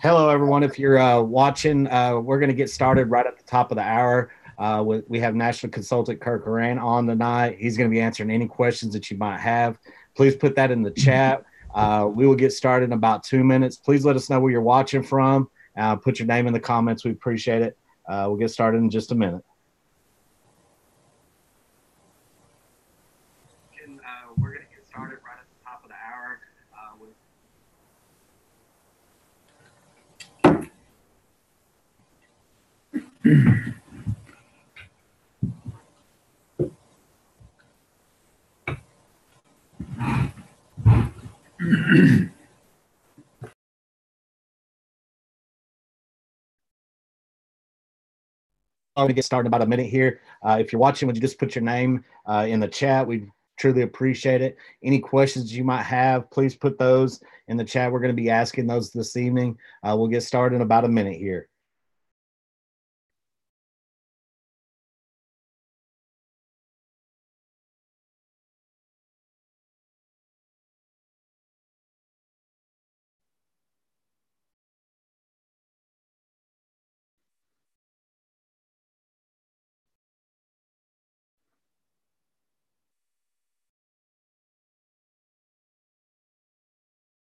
Hello, everyone. If you're watching, we're going to get started right at the top of the hour. We have National Consultant Kirk Horan on tonight. He's going to be answering any questions that you might have. Please put that in the chat. We will get started in about 2 minutes. Please let us know where you're watching from. Put your name in the comments. We appreciate it. We'll get started in just a minute. We're going to get started right at the top of the hour. I'm going to get started in about a minute here. If you're watching, would you just put your name in the chat? We truly appreciate it. Any questions you might have, please put those in the chat. We're going to be asking those this evening. We'll get started in about a minute here.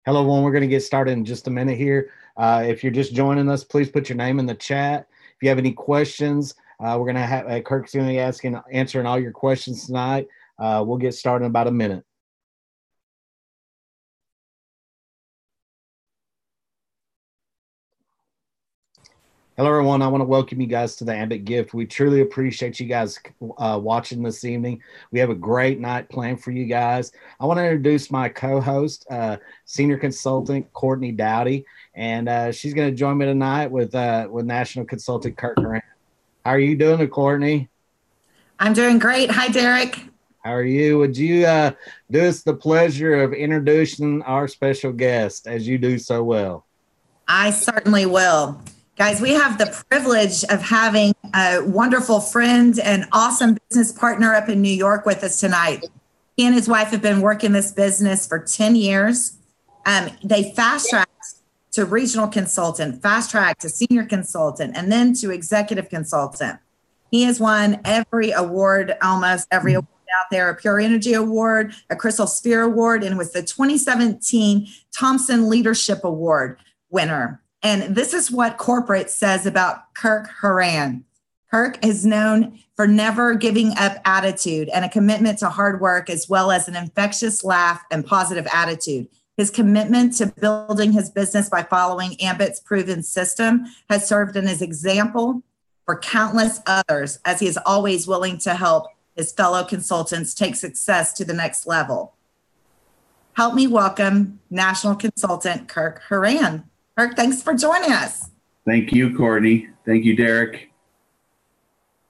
Hello, everyone. We're going to get started in just a minute here. If you're just joining us, please put your name in the chat. If you have any questions, we're going to have Kirk's going to be answering all your questions tonight. We'll get started in about a minute. Hello, everyone. I want to welcome you guys to the Ambit Gift. We truly appreciate you guys watching this evening. We have a great night planned for you guys. I want to introduce my co-host, senior consultant Courtney Dowdy, and she's going to join me tonight with National Consultant Kirk Horan. How are you doing, Courtney? I'm doing great. Hi, Derek. How are you? Would you do us the pleasure of introducing our special guest as you do so well? I certainly will. Guys, we have the privilege of having a wonderful friend and awesome business partner up in New York with us tonight. He and his wife have been working this business for 10 years. They fast-tracked to regional consultant, fast-tracked to senior consultant, and then to executive consultant. He has won every award, almost every award out there, a Pure Energy Award, a Crystal Sphere Award, and was the 2017 Thompson Leadership Award winner. And this is what corporate says about Kirk Horan. Kirk is known for never giving up attitude and a commitment to hard work, as well as an infectious laugh and positive attitude. His commitment to building his business by following Ambit's proven system has served as an example for countless others, as he is always willing to help his fellow consultants take success to the next level. Help me welcome National Consultant Kirk Horan. Kirk, thanks for joining us. Thank you, Courtney. Thank you, Derek.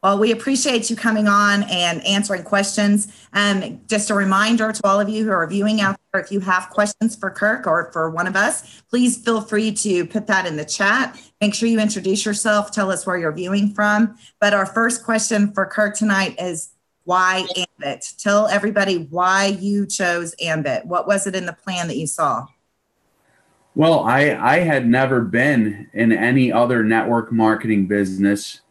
Well, we appreciate you coming on and answering questions. Just a reminder to all of you who are viewing out there, if you have questions for Kirk or for one of us, please feel free to put that in the chat. Make sure you introduce yourself, tell us where you're viewing from. But our first question for Kirk tonight is, why Ambit? Tell everybody why you chose Ambit. What was it in the plan that you saw? Well, I had never been in any other network marketing business,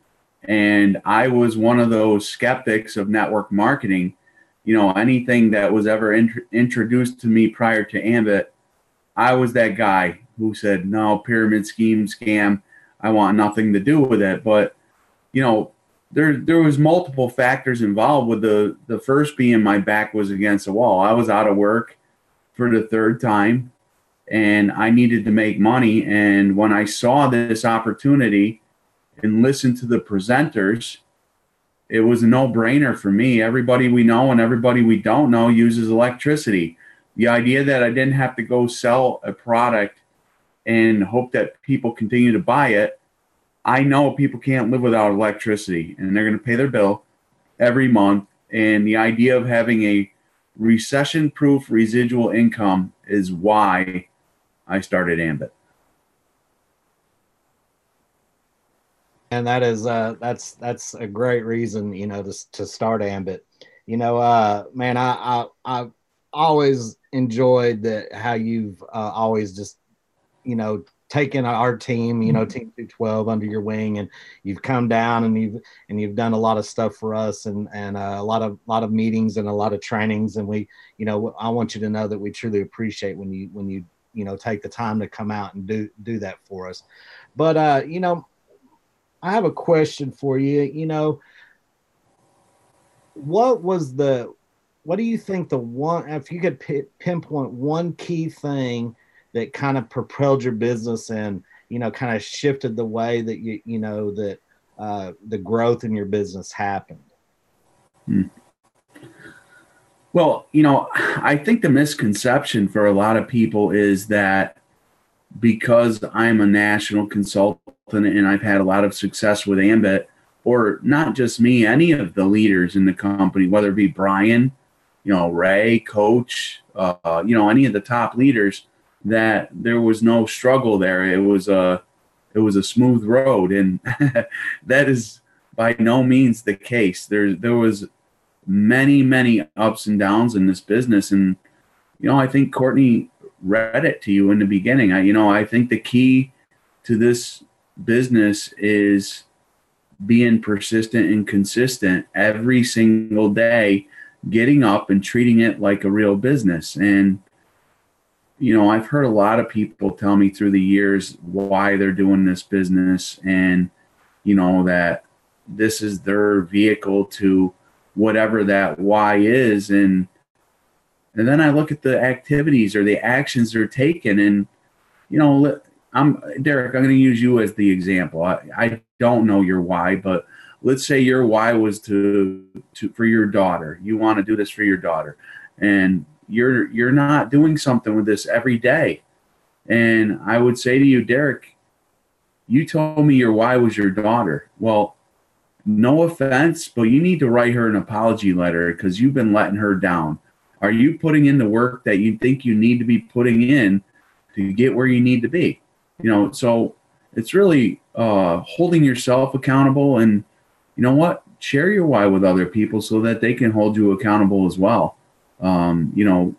and I was one of those skeptics of network marketing. You know, anything that was ever introduced to me prior to Ambit, I was that guy who said, no, pyramid scheme, scam, I want nothing to do with it. But, you know, there was multiple factors involved, with the first being my back was against the wall. I was out of work for the third time, and I needed to make money. And when I saw this opportunity and listened to the presenters, it was a no-brainer for me. Everybody we know and everybody we don't know uses electricity. The idea that I didn't have to go sell a product and hope that people continue to buy it. I know people can't live without electricity, and they're going to pay their bill every month. And the idea of having a recession-proof residual income is why I started Ambit. And that is that's a great reason, you know, to start Ambit. You know, man, I've always enjoyed how you've always just, you know, taken our team, you know, Team 212 under your wing, and you've come down and you've done a lot of stuff for us, and a lot of meetings and a lot of trainings. And we, you know, I want you to know that we truly appreciate when you take the time to come out and do that for us. But you know, I have a question for you. You know, what do you think if you could pinpoint one key thing that kind of propelled your business and, you know, kind of shifted the way that the growth in your business happened? Well, you know, I think the misconception for a lot of people is that because I'm a national consultant and I've had a lot of success with Ambit, or not just me, any of the leaders in the company, whether it be Brian, you know, Ray, Coach, you know, any of the top leaders, that there was no struggle there. It was a smooth road, and that is by no means the case. There was many ups and downs in this business, and you know, I think Courtney read it to you in the beginning. I think the key to this business is being persistent and consistent every single day, getting up and treating it like a real business. And you know, I've heard a lot of people tell me through the years why they're doing this business, and, you know, that this is their vehicle to whatever that why is. And then I look at the activities or the actions they're taking, and, you know, Derek, I'm going to use you as the example. I don't know your why, but let's say your why was for your daughter. You want to do this for your daughter, and you're not doing something with this every day. And I would say to you, Derek, you told me your why was your daughter. Well, no offense, but you need to write her an apology letter because you've been letting her down. Are you putting in the work that you think you need to be putting in to get where you need to be? You know, so it's really holding yourself accountable, and you know what? Share your why with other people so that they can hold you accountable as well. You know,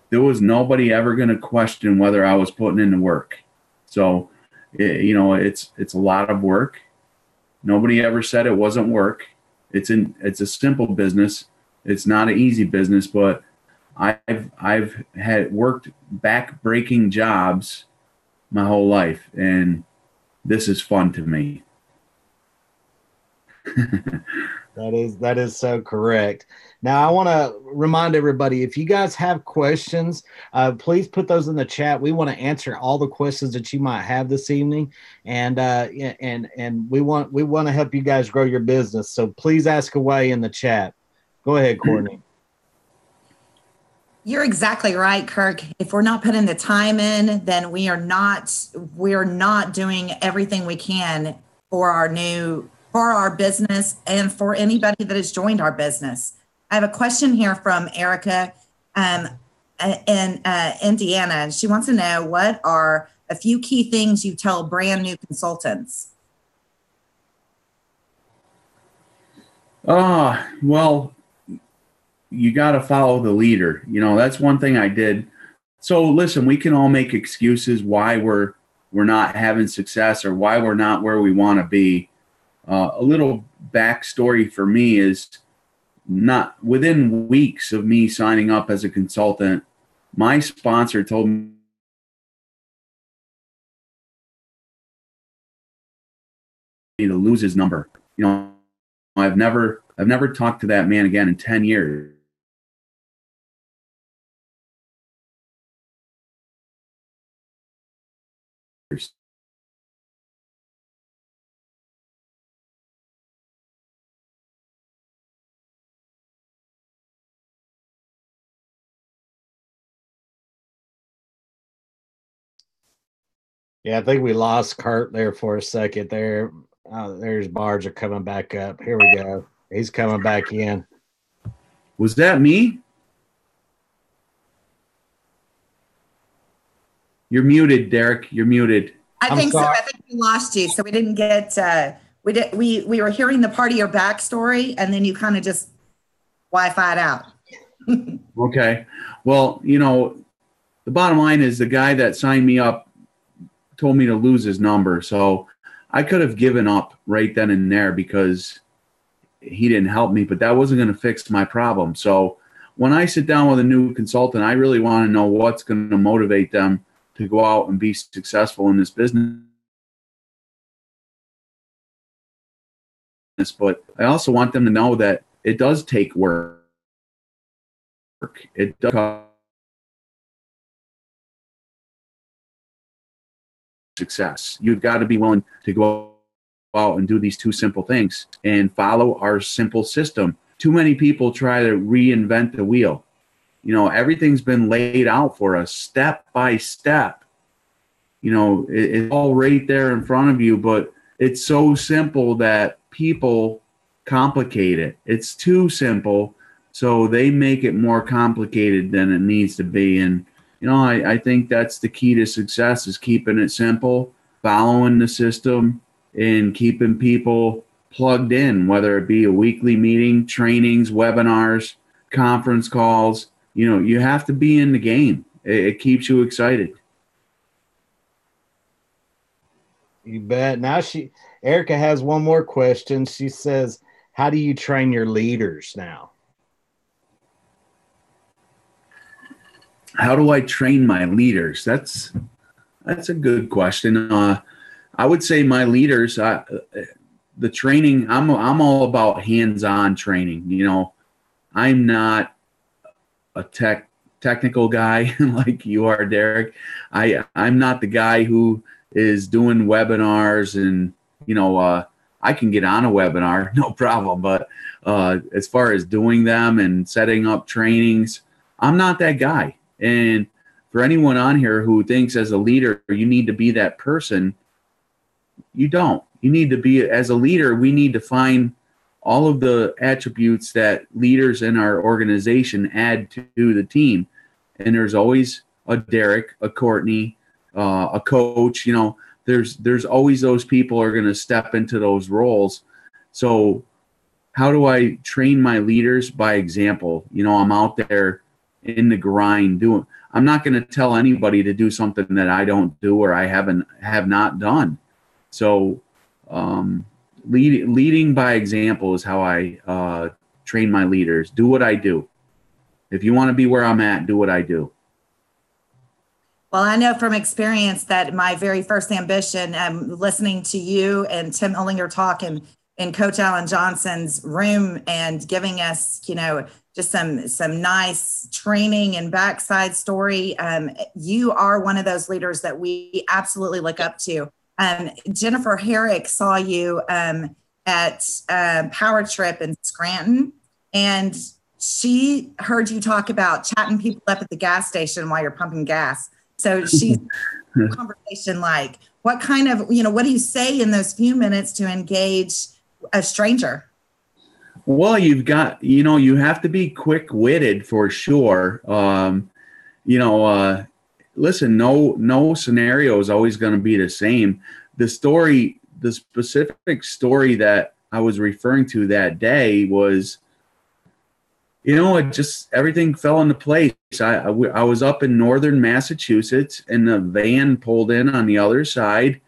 there was nobody ever going to question whether I was putting in the work. So, you know, it's a lot of work. Nobody ever said it wasn't work. It's a simple business. It's not an easy business, but I've had worked back-breaking jobs my whole life, and this is fun to me. That is so correct. Now, I want to remind everybody, if you guys have questions, please put those in the chat. We want to answer all the questions that you might have this evening, and we want to help you guys grow your business. So please ask away in the chat. Go ahead, Courtney. You're exactly right, Kirk. If we're not putting the time in, then we are not doing everything we can for our business and for anybody that has joined our business. I have a question here from Erica in Indiana, and she wants to know, what are a few key things you tell brand new consultants? Well, you got to follow the leader. You know, that's one thing I did. So listen, we can all make excuses why we're not having success or why we're not where we want to be. A little backstory for me is, not within weeks of me signing up as a consultant, my sponsor told me to lose his number. You know, I've never talked to that man again in 10 years. Yeah, I think we lost Kurt there for a second there. There's Barger coming back up. Here we go. He's coming back in. Was that me? You're muted, Derek. You're muted. I think so. I think we lost you. So we didn't get, we were hearing the part of your backstory, and then you kind of just Wi-Fi'd out. Okay. Well, you know, the bottom line is the guy that signed me up told me to lose his number. So I could have given up right then and there because he didn't help me, but that wasn't going to fix my problem. So when I sit down with a new consultant, I really want to know what's going to motivate them to go out and be successful in this business. But I also want them to know that it does take work. It does success. You've got to be willing to go out and do these two simple things and follow our simple system. Too many people try to reinvent the wheel. You know, everything's been laid out for us step by step. You know, it's all right there in front of you, but it's so simple that people complicate it. It's too simple, so they make it more complicated than it needs to be. And, you know, I think that's the key to success, is keeping it simple, following the system, and keeping people plugged in, whether it be a weekly meeting, trainings, webinars, conference calls. You know, you have to be in the game. It keeps you excited. You bet. Now Erica has one more question. She says, how do you train your leaders now? How do I train my leaders? That's a good question. I would say my leaders, the training, I'm all about hands-on training. You know, I'm not a technical guy like you are, Derek. I'm not the guy who is doing webinars and, you know, I can get on a webinar, no problem. But as far as doing them and setting up trainings, I'm not that guy. And for anyone on here who thinks as a leader, you need to be that person, you don't. You need to be, as a leader, we need to find all of the attributes that leaders in our organization add to the team. And there's always a Derek, a Courtney, a coach. You know, there's always those people are going to step into those roles. So how do I train my leaders? By example. You know, I'm out there in the grind doing. I'm not going to tell anybody to do something that I don't do or I have not done. So leading by example is how I train my leaders. Do what I do. If you want to be where I'm at, do what I do. Well, I know from experience that my very first ambition, listening to you and Tim Illinger talk in Coach Alan Johnson's room and giving us, you know, just some nice training and backside story. You are one of those leaders that we absolutely look up to. Jennifer Herrick saw you at Power Trip in Scranton, and she heard you talk about chatting people up at the gas station while you're pumping gas. So she's conversation like, what kind of, you know, what do you say in those few minutes to engage a stranger? Well, you've got, you know, you have to be quick-witted for sure. You know, listen, no scenario is always going to be the same. The specific story that I was referring to that day was, you know, everything fell into place. I was up in northern Massachusetts, and the van pulled in on the other side,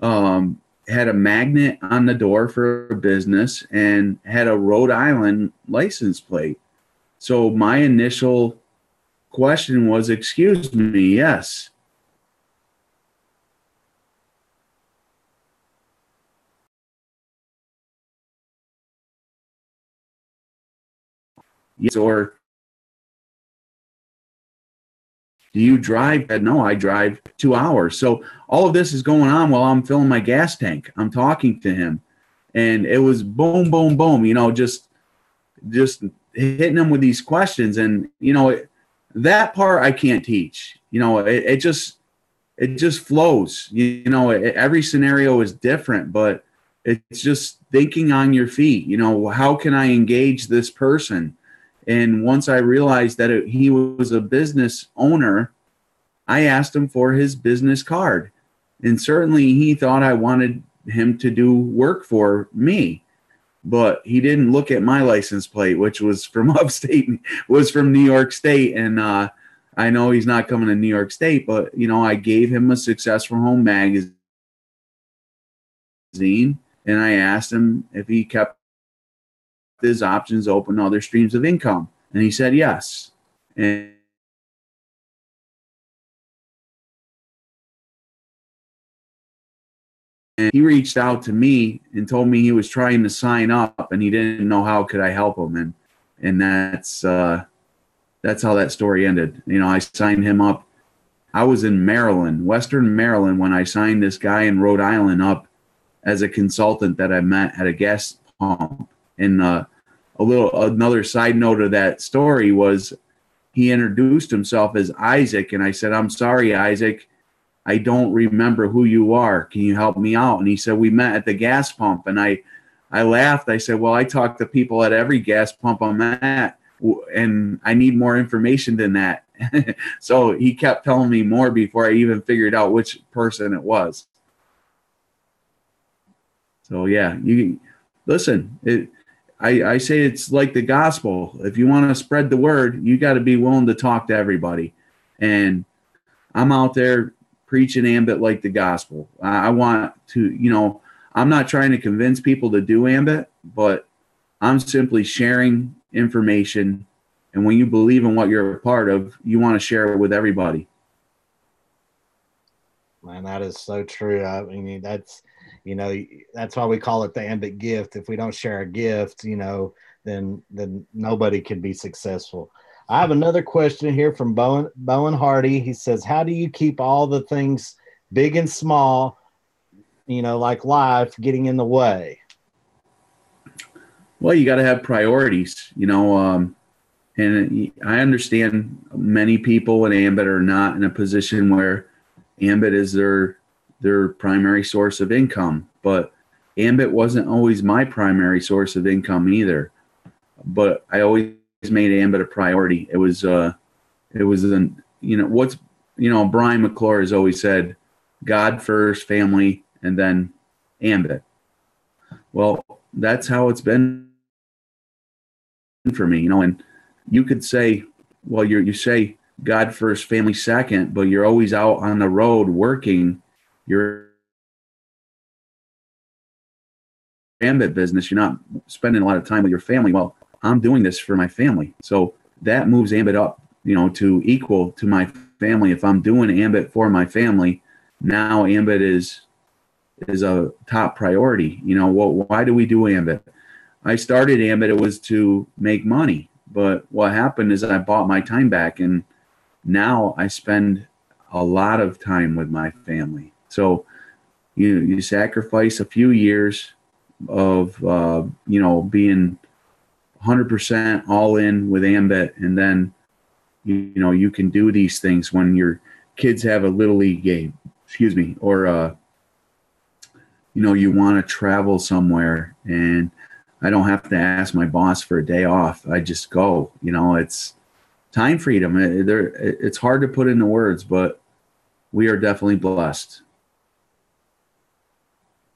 had a magnet on the door for a business, and had a Rhode Island license plate. So my initial question was, excuse me, yes. Yes, or do you drive? No, I drive 2 hours. So all of this is going on while I'm filling my gas tank. I'm talking to him, and it was boom, boom, boom, you know, just hitting him with these questions. And, you know, that part I can't teach. You know, it just flows. You know, every scenario is different, but it's just thinking on your feet. You know, how can I engage this person? And once I realized that he was a business owner, I asked him for his business card. And certainly he thought I wanted him to do work for me. But he didn't look at my license plate, which was from upstate, was from New York State. And I I know he's not coming to New York State, but, I gave him a Success from Home magazine, and I asked him if he kept his options open to other streams of income. And he said yes. And he reached out to me and told me he was trying to sign up and he didn't know how could I help him. And that's how that story ended. I signed him up. I was in Maryland, Western Maryland, when I signed this guy in Rhode Island up as a consultant that I met at a gas pump. And another side note of that story was he introduced himself as Isaac, and I said, "I'm sorry, Isaac, I don't remember who you are. Can you help me out?" And he said, "We met at the gas pump." And I laughed. I said, "Well, I talk to people at every gas pump I'm at, and I need more information than that." So he kept telling me more before I even figured out which person it was. So yeah, you listen. I say it's like the gospel. If you want to spread the word, you got to be willing to talk to everybody. And I'm out there preaching Ambit like the gospel. I want to, I'm not trying to convince people to do Ambit, but I'm simply sharing information. And when you believe in what you're a part of, you want to share it with everybody. Man, that is so true. I mean, that's why we call it the Ambit gift. If we don't share a gift, then nobody can be successful. I have another question here from Bowen Hardy. He says, how do you keep all the things big and small, like life, getting in the way? Well, you got to have priorities, and I understand many people in Ambit are not in a position where Ambit is their primary source of income, but Ambit wasn't always my primary source of income either. But I always made Ambit a priority. It was Brian McClure has always said, God first, family, and then Ambit. Well, that's how it's been for me, and you could say, well, you say God first, family second, but you're always out on the road working your Ambit business. You're not spending a lot of time with your family. Well, I'm doing this for my family. So that moves Ambit up, to equal to my family. If I'm doing Ambit for my family, now Ambit is a top priority. Why do we do Ambit? I started Ambit, it was to make money. But what happened is I bought my time back, and now I spend a lot of time with my family. So you sacrifice a few years of being 100% all in with Ambit, and then you can do these things when your kids have a little league game, or you want to travel somewhere, and I don't have to ask my boss for a day off. I just go. It's time freedom. It's hard to put into words, but we are definitely blessed.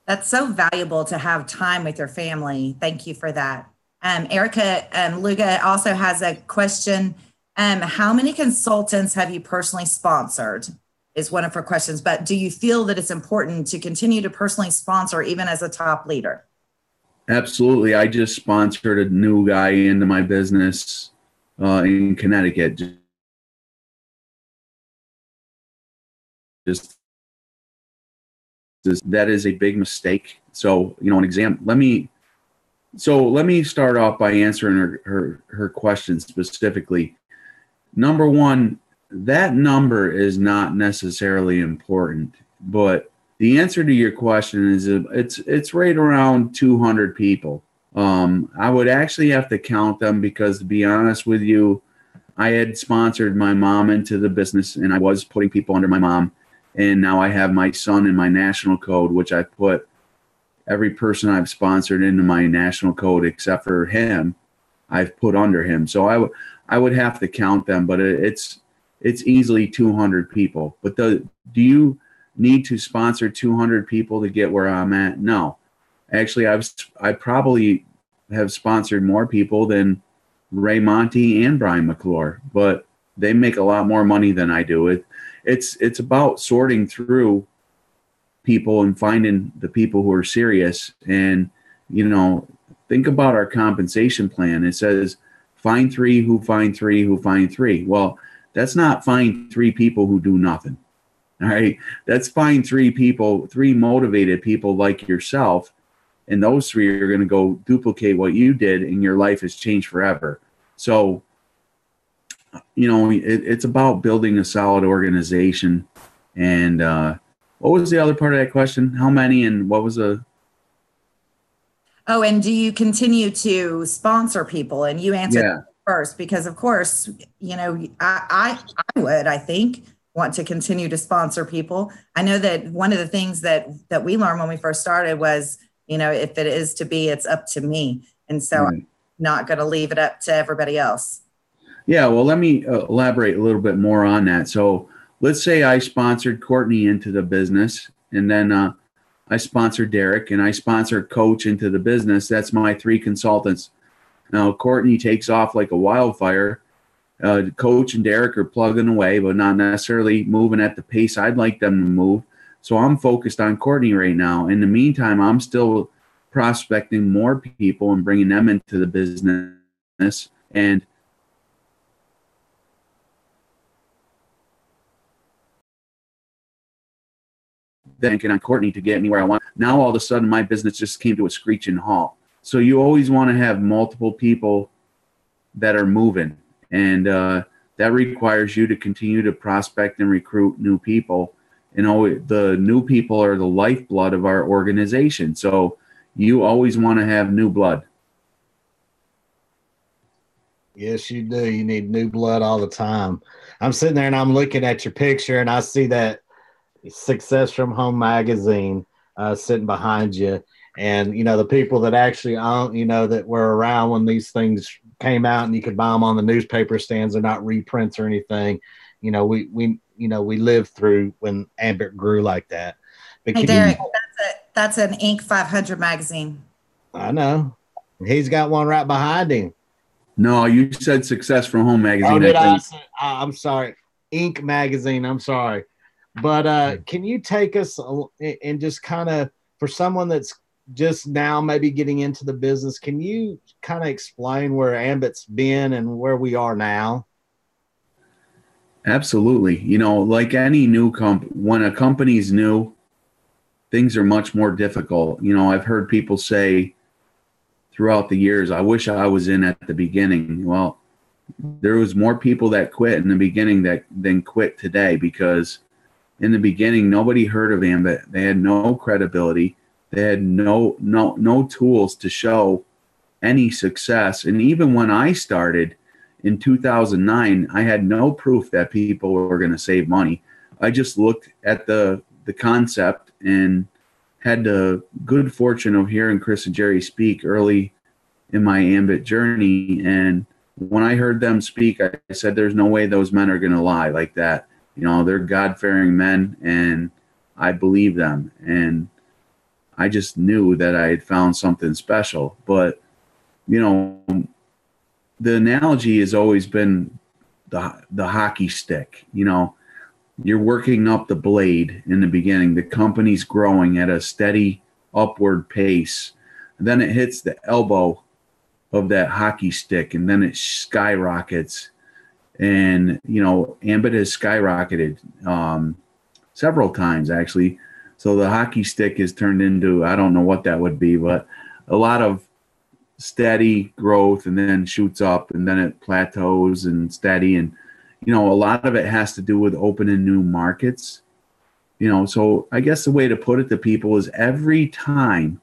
That's so valuable to have time with your family. Thank you for that. Erica Luga also has a question. How many consultants have you personally sponsored? Is one of her questions. But do you feel that it's important to continue to personally sponsor even as a top leader? Absolutely. I just sponsored a new guy into my business in Connecticut. That is a big mistake. So, an example. Let me start off by answering her question specifically. Number one, that number is not necessarily important, but the answer to your question is it's right around 200 people. I would actually have to count them because, to be honest with you, I had sponsored my mom into the business, and I was putting people under my mom. And now I have my son in my national code, which I put every person I've sponsored into my national code except for him. I've put under him. So I would have to count them, but it's easily 200 people. But do you need to sponsor 200 people to get where I'm at? No. Actually, I probably have sponsored more people than Ray Monty and Brian McClure. But they make a lot more money than I do. It's about sorting through people and finding the people who are serious. And, think about our compensation plan. It says, find three who find three who find three. Well, that's not find three people who do nothing. All right. That's find three people, three motivated people like yourself. And those three are going to go duplicate what you did, and your life has changed forever. So, it's about building a solid organization. And what was the other part of that question? How many, and what was the... Oh, and do you continue to sponsor people? And you answered first, because of course, I would, I think, want to continue to sponsor people. I know that one of the things that we learned when we first started was, if it is to be, it's up to me. And so I'm not going to leave it up to everybody else. Yeah, well, let me elaborate a little bit more on that. So let's say I sponsored Courtney into the business, and then I sponsor Derek, and I sponsor Coach into the business. That's my three consultants. Now, Courtney takes off like a wildfire. Coach and Derek are plugging away, but not necessarily moving at the pace I'd like them to move. So I'm focused on Courtney right now. In the meantime, I'm still prospecting more people and bringing them into the business. And banking on Courtney to get me where I want. Now all of a sudden my business just came to a screeching halt. So you always want to have multiple people that are moving, and that requires you to continue to prospect and recruit new people. The new people are the lifeblood of our organization. So you always want to have new blood. Yes, you do. You need new blood all the time. I'm sitting there and I'm looking at your picture, and I see that Success from Home magazine sitting behind you, and the people that actually own, that were around when these things came out and you could buy them on the newspaper stands. They're not reprints or anything. We lived through when Ambit grew like that. But hey, Derek, that's an Inc. 500 magazine. I know. He's got one right behind him. No, you said Success from Home magazine. Oh, did I? I'm sorry. Inc. magazine. I'm sorry. But can you take us and just kind of, for someone that's just now maybe getting into the business, can you kind of explain where Ambit's been and where we are now? Absolutely. Like any new when a company's new, things are much more difficult. I've heard people say throughout the years, I wish I was in at the beginning. Well, there was more people that quit in the beginning than quit today, because in the beginning, nobody heard of Ambit. They had no credibility. They had no tools to show any success. And even when I started in 2009, I had no proof that people were going to save money. I just looked at the concept and had the good fortune of hearing Chris and Jerry speak early in my Ambit journey. And when I heard them speak, I said, there's no way those men are going to lie like that. They're God-fearing men, and I believe them. And I just knew that I had found something special. But, the analogy has always been the hockey stick. You're working up the blade in the beginning. The company's growing at a steady upward pace. And then it hits the elbow of that hockey stick, and then it skyrockets. And, Ambit has skyrocketed several times, actually. So the hockey stick is turned into, I don't know what that would be, but a lot of steady growth, and then shoots up, and then it plateaus and steady. And, a lot of it has to do with opening new markets. So I guess the way to put it to people is every time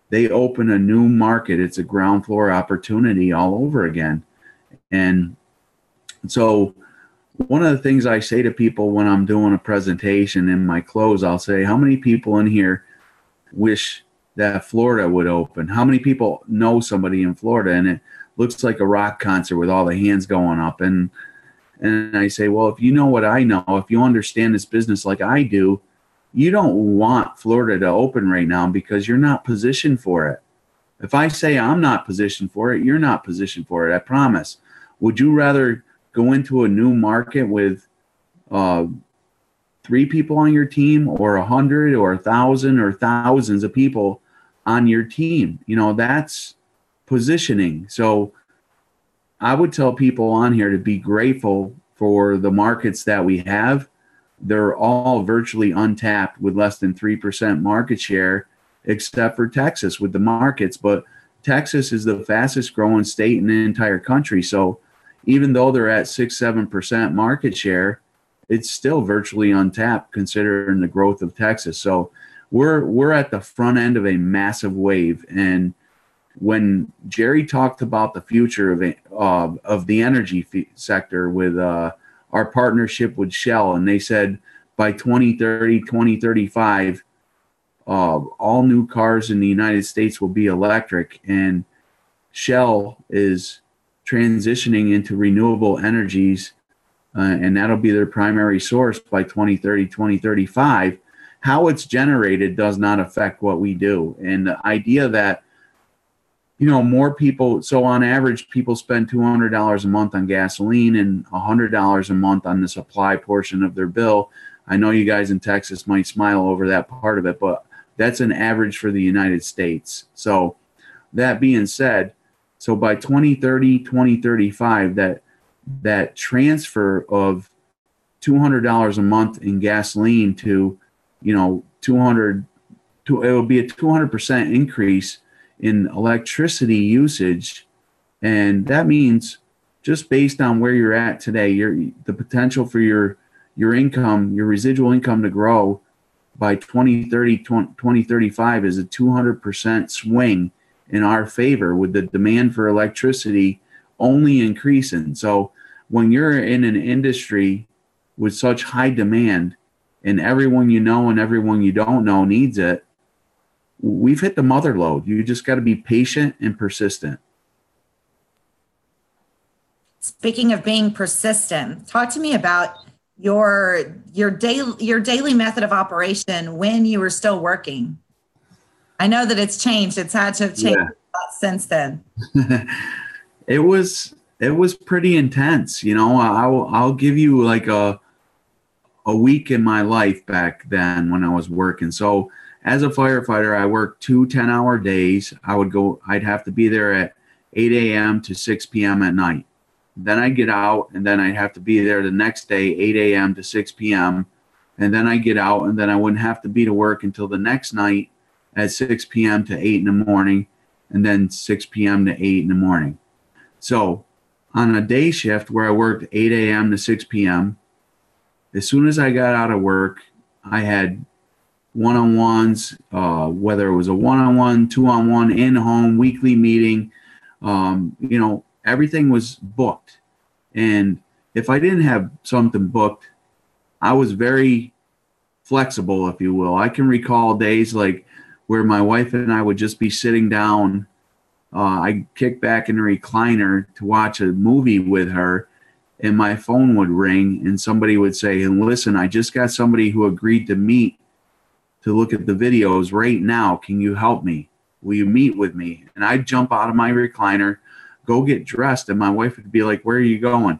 they open a new market, it's a ground floor opportunity all over again. And so one of the things I say to people when I'm doing a presentation in my close, I'll say, how many people in here wish that Florida would open? How many people know somebody in Florida and it looks like a rock concert with all the hands going up? And I say, well, if you know what I know, if you understand this business like I do, you don't want Florida to open right now because you're not positioned for it. If I say I'm not positioned for it, you're not positioned for it, I promise. Would you rather go into a new market with 3 people on your team, or 100 or 1,000 or thousands of people on your team. That's positioning. So I would tell people on here to be grateful for the markets that we have. They're all virtually untapped with less than 3% market share, except for Texas with the markets. But Texas is the fastest growing state in the entire country. So even though they're at 6-7% market share, it's still virtually untapped considering the growth of Texas. So we're at the front end of a massive wave. And when Jerry talked about the future of the energy sector with our partnership with Shell, and they said by 2030, 2035, all new cars in the United States will be electric, and Shell is transitioning into renewable energies, and that'll be their primary source by 2030, 2035. How it's generated does not affect what we do. And the idea that, more people, so on average, people spend $200 a month on gasoline and $100 a month on the supply portion of their bill. I know you guys in Texas might smile over that part of it, but that's an average for the United States. So that being said, so by 2030, 2035, that transfer of $200 a month in gasoline to, 200, it will be a 200% increase in electricity usage. And that means, just based on where you're at today, the potential for your income, your residual income to grow by 2030, 2035 is a 200% swing in our favor, with the demand for electricity only increasing. So when you're in an industry with such high demand, and everyone you know and everyone you don't know needs it, we've hit the mother lode. You just got to be patient and persistent. Speaking of being persistent, talk to me about your daily method of operation when you were still working. I know that it's changed. It's had to have changed a lot since then. It was pretty intense. I'll give you like a week in my life back then when I was working. So as a firefighter, I worked 2 10-hour days. I'd have to be there at 8 a.m. to 6 p.m. at night. Then I'd get out, and then I'd have to be there the next day, 8 a.m. to 6 p.m. And then I'd get out, and then I wouldn't have to be to work until the next night at 6 p.m. to 8 in the morning, and then 6 p.m. to 8 in the morning. So on a day shift where I worked 8 a.m. to 6 p.m., as soon as I got out of work, I had one-on-ones, whether it was a one-on-one, two-on-one, in-home, weekly meeting, everything was booked. And if I didn't have something booked, I was very flexible, if you will. I can recall days like where my wife and I would just be sitting down. I'd kick back in the recliner to watch a movie with her, and my phone would ring, and somebody would say, "And listen, I just got somebody who agreed to meet to look at the videos right now. Can you help me? Will you meet with me?" And I'd jump out of my recliner, go get dressed, and my wife would be like, "Where are you going?"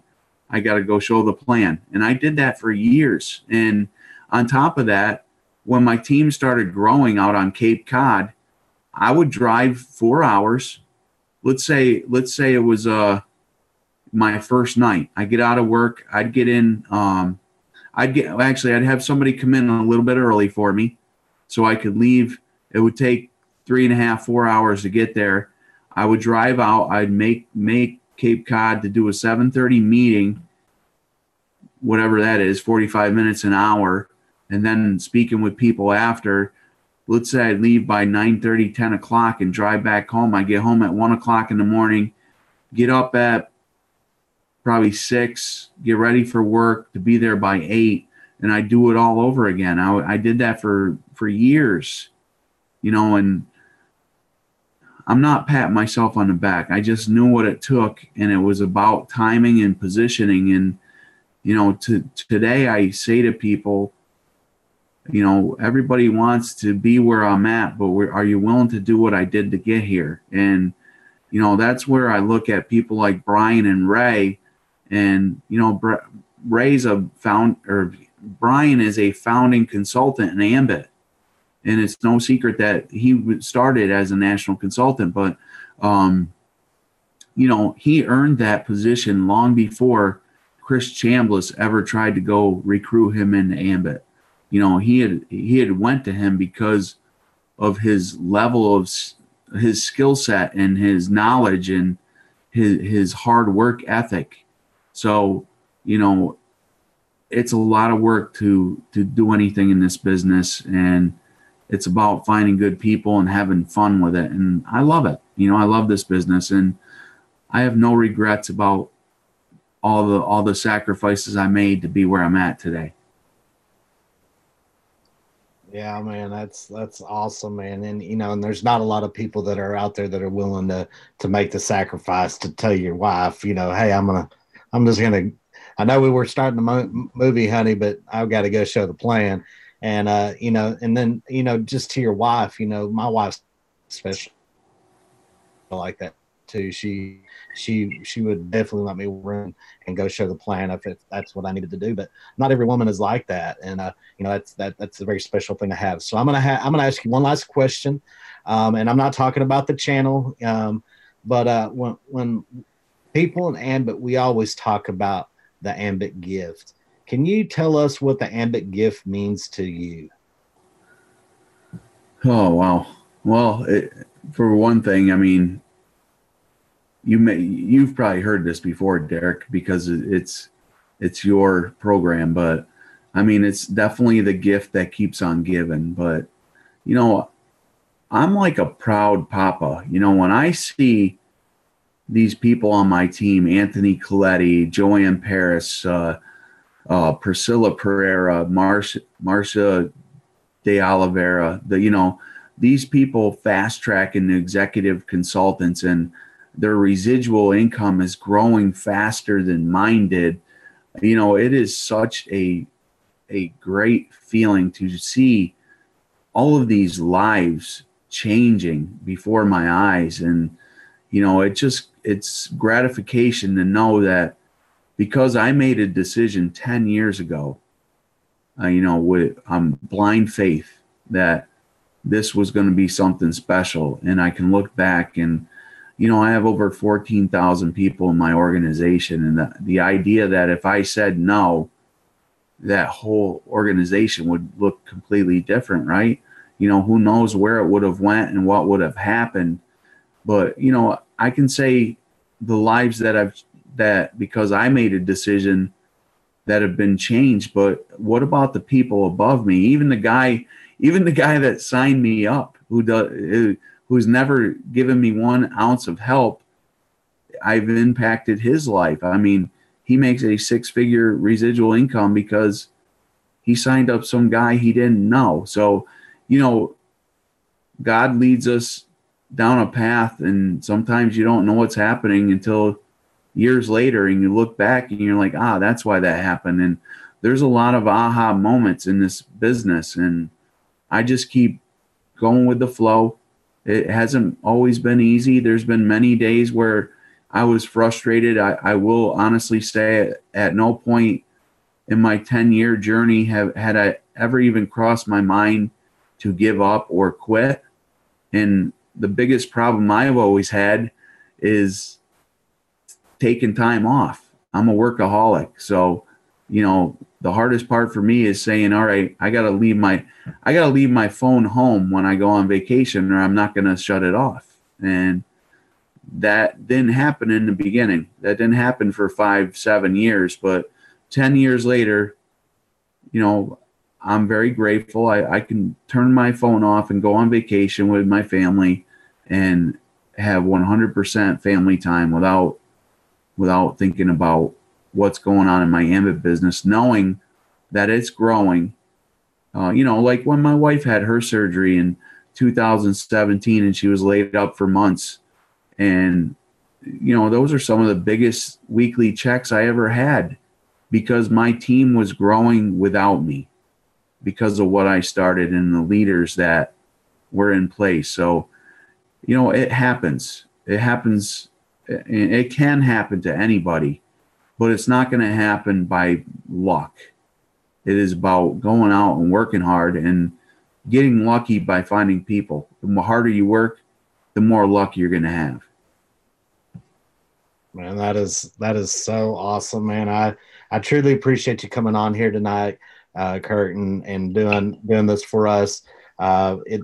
"I got to go show the plan." And I did that for years. And on top of that, when my team started growing out on Cape Cod, I would drive 4 hours. Let's say it was my first night. I get out of work. I'd get in. I'd have somebody come in a little bit early for me, so I could leave. It would take 3.5, 4 hours to get there. I would drive out. I'd make Cape Cod to do a 7:30 meeting, whatever that is, 45 minutes, an hour, and then speaking with people after. Let's say I'd leave by 9:30, 10 o'clock and drive back home. I get home at 1 o'clock in the morning, get up at probably 6, get ready for work to be there by 8, and I do it all over again. I did that for years, and I'm not patting myself on the back. I just knew what it took, and it was about timing and positioning. And, today I say to people, everybody wants to be where I'm at, but are you willing to do what I did to get here? And, that's where I look at people like Brian and Ray, And, Ray's Brian is a founding consultant in Ambit. And it's no secret that he started as a national consultant, but, he earned that position long before Chris Chambliss ever tried to go recruit him into Ambit. He had went to him because of his level of his skill set and his knowledge and his hard work ethic. So, it's a lot of work to do anything in this business, and it's about finding good people and having fun with it. And I love it. I love this business, and I have no regrets about all the sacrifices I made to be where I'm at today. Yeah, man, that's awesome, man. And and there's not a lot of people that are out there that are willing to make the sacrifice to tell your wife, hey, I know we were starting the movie, honey, but I've got to go show the plan. And and then just to your wife, my wife's special like that too. She would definitely let me run and go show the plan if that's what I needed to do. But not every woman is like that, and that's a very special thing to have. So I'm gonna ask you one last question, and I'm not talking about the channel, but when people in Ambit, we always talk about the Ambit gift. Can you tell us what the Ambit gift means to you? Oh, wow. Well, for one thing, I mean, you've probably heard this before, Derek, because it's your program, but I mean, it's definitely the gift that keeps on giving. But, I'm like a proud papa. When I see these people on my team, Anthony Coletti, Joanne Paris, Priscilla Pereira, Marcia de Oliveira, these people fast track into executive consultants, and their residual income is growing faster than mine did. It is such a great feeling to see all of these lives changing before my eyes. And, it's gratification to know that because I made a decision 10 years ago, with blind faith that this was going to be something special. And I can look back and, I have over 14,000 people in my organization. And the idea that if I said no, that whole organization would look completely different, right? Who knows where it would have went and what would have happened. But, I can say the lives that because I made a decision that have been changed. But what about the people above me? Even the guy that signed me up, who's never given me 1 ounce of help, I've impacted his life. I mean, he makes a 6-figure residual income because he signed up some guy he didn't know. So, God leads us down a path, and sometimes you don't know what's happening until years later, and you look back and you're like, that's why that happened. And there's a lot of aha moments in this business, and I just keep going with the flow. It hasn't always been easy. There's been many days where I was frustrated. I will honestly say at no point in my 10-year journey had I ever even crossed my mind to give up or quit. And the biggest problem I've always had is taking time off. I'm a workaholic. So, the hardest part for me is saying, all right, I got to leave my phone home when I go on vacation, or I'm not going to shut it off. And that didn't happen in the beginning. That didn't happen for 5-7 years, but 10 years later, I'm very grateful. I can turn my phone off and go on vacation with my family and have 100% family time without thinking about what's going on in my Ambit business, knowing that it's growing. Like when my wife had her surgery in 2017 and she was laid up for months. And, those are some of the biggest weekly checks I ever had because my team was growing without me because of what I started and the leaders that were in place. So, it happens. It happens. It can happen to anybody. but it's not going to happen by luck. It is about going out and working hard and getting lucky by finding people. The more harder you work, the more luck you're going to have. Man, that is so awesome, man. I truly appreciate you coming on here tonight, Kurt, and doing this for us.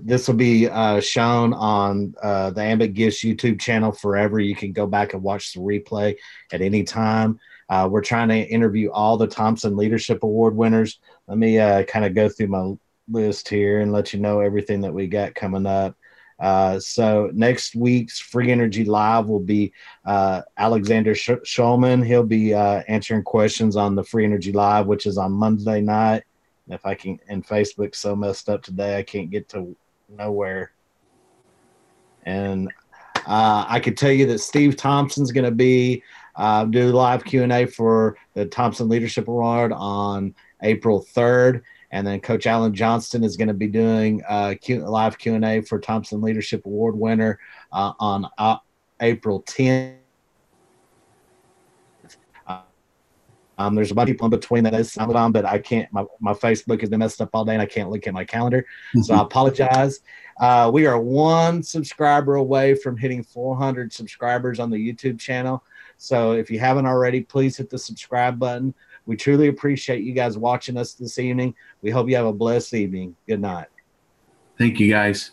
This will be shown on the Ambit Gifts YouTube channel forever. You can go back and watch the replay at any time. We're trying to interview all the Thompson Leadership Award winners. Let me kind of go through my list here and let you know everything that we got coming up. So next week's Free Energy Live will be Alexander Schulman. He'll be answering questions on the Free Energy Live, which is on Monday night. If I can, and Facebook's so messed up today, I can't get to nowhere. And I could tell you that Steve Thompson's going to be do live Q&A for the Thompson Leadership Award on April 3rd. And then Coach Alan Johnston is going to be doing live Q&A for Thompson Leadership Award winner on April 10th. There's a bunch of people in between that is on, but I can't. My Facebook has been messed up all day, and I can't look at my calendar, so I apologize. We are one subscriber away from hitting 400 subscribers on the YouTube channel. So if you haven't already, please hit the subscribe button. We truly appreciate you guys watching us this evening. We hope you have a blessed evening. Good night. Thank you, guys.